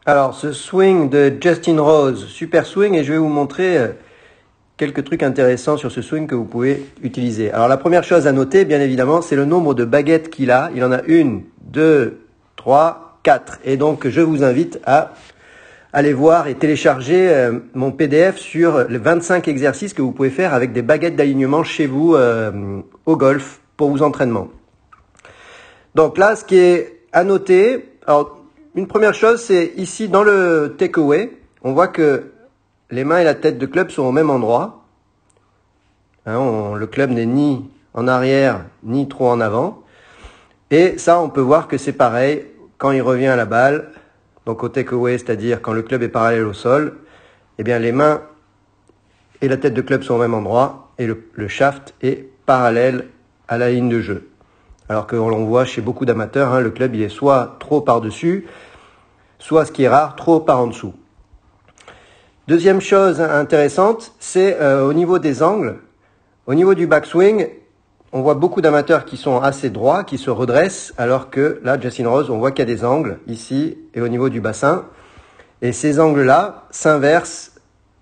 Alors, ce swing de Justin Rose, super swing, et je vais vous montrer quelques trucs intéressants sur ce swing que vous pouvez utiliser. Alors, la première chose à noter, bien évidemment, c'est le nombre de baguettes qu'il a. Il en a 1, 2, 3, 4. Et donc, je vous invite à aller voir et télécharger mon PDF sur les 25 exercices que vous pouvez faire avec des baguettes d'alignement chez vous au golf pour vos entraînements. Donc là, ce qui est à noter, alors, une première chose, c'est ici dans le takeaway, on voit que les mains et la tête de club sont au même endroit. Hein, le club n'est ni en arrière, ni trop en avant. Et ça, on peut voir que c'est pareil quand il revient à la balle. Donc au takeaway, c'est-à-dire quand le club est parallèle au sol, eh bien les mains et la tête de club sont au même endroit et le shaft est parallèle à la ligne de jeu. Alors que l'on voit chez beaucoup d'amateurs, le club il est soit trop par-dessus, soit, ce qui est rare, trop par en dessous. Deuxième chose intéressante, c'est au niveau des angles. Au niveau du backswing, on voit beaucoup d'amateurs qui sont assez droits, qui se redressent, alors que là, Justin Rose, on voit qu'il y a des angles ici et au niveau du bassin. Et ces angles-là s'inversent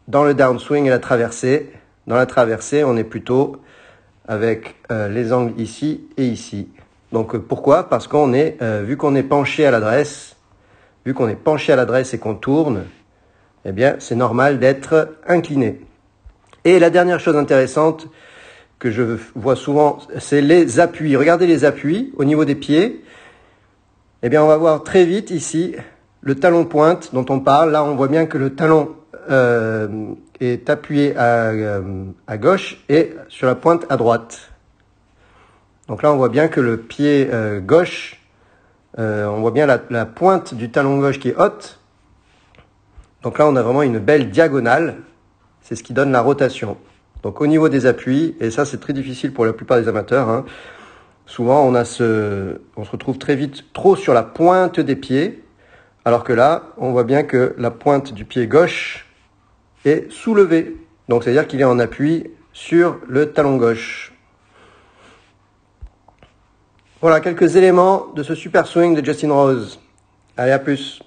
dans le downswing et la traversée. Dans la traversée, on est plutôt avec les angles ici et ici. Donc pourquoi? Parce qu'on est, vu qu'on est penché à l'adresse, et qu'on tourne, eh bien c'est normal d'être incliné. Et la dernière chose intéressante que je vois souvent, c'est les appuis. Regardez les appuis au niveau des pieds. Eh bien on va voir très vite ici le talon pointe dont on parle. Là on voit bien que le talon est appuyé à gauche et sur la pointe à droite. Donc là, on voit bien que le pied gauche, on voit bien la pointe du talon gauche qui est haute. Donc là, on a vraiment une belle diagonale. C'est ce qui donne la rotation. Donc au niveau des appuis, et ça c'est très difficile pour la plupart des amateurs, souvent on se retrouve très vite trop sur la pointe des pieds, alors que là, on voit bien que la pointe du pied gauche est soulevée. Donc c'est-à-dire qu'il est en appui sur le talon gauche. Voilà quelques éléments de ce super swing de Justin Rose. Allez, à plus.